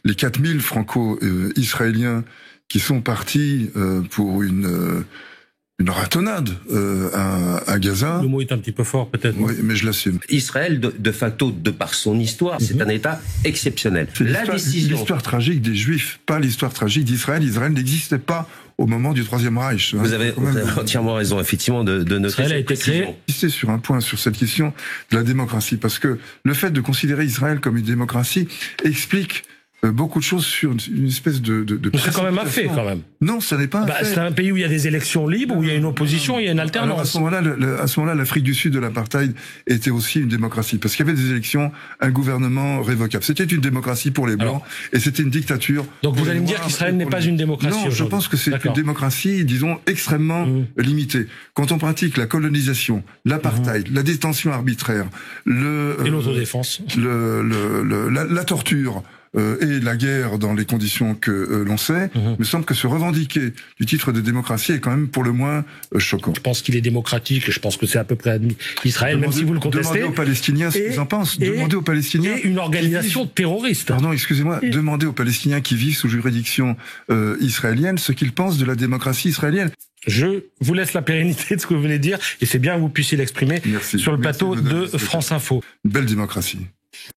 les 4000 franco-israéliens qui sont partis pour une ratonnade à Gaza. Le mot est un petit peu fort, peut-être. Oui, mais je l'assume. Israël, de facto, de par son histoire, c'est un État exceptionnel. L'histoire tragique des Juifs, pas l'histoire tragique d'Israël. Israël n'existait pas au moment du Troisième Reich. Vous avez entièrement raison, effectivement, de noter. Israël a été créé. Insister sur un point, sur cette question de la démocratie, parce que le fait de considérer Israël comme une démocratie explique beaucoup de choses sur une espèce de c'est quand même un fait, quand même. Non, ça n'est pas un fait. C'est un pays où il y a des élections libres, où il y a une opposition, il y a une alternance. Alors à ce moment-là, l'Afrique du Sud de l'apartheid était aussi une démocratie, parce qu'il y avait des élections, un gouvernement révocable. C'était une démocratie pour les Blancs, et c'était une dictature. Donc vous allez me dire qu'Israël n'est pas une démocratie? Non, je pense que c'est une démocratie, disons, extrêmement limitée. Quand on pratique la colonisation, l'apartheid, la détention arbitraire, et l'autodéfense, la torture, et la guerre dans les conditions que l'on sait, me semble que se revendiquer du titre de démocratie est quand même pour le moins choquant. Je pense qu'il est démocratique et je pense que c'est à peu près admis. Israël, même si vous le contestez. Demandez aux Palestiniens ce qu'ils en pensent. Demandez aux Palestiniens. Et une organisation terroriste. Pardon, excusez-moi. Demandez aux Palestiniens qui vivent sous juridiction israélienne ce qu'ils pensent de la démocratie israélienne. Je vous laisse la pérennité de ce que vous venez de dire et c'est bien que vous puissiez l'exprimer sur le plateau de France Info. Belle démocratie.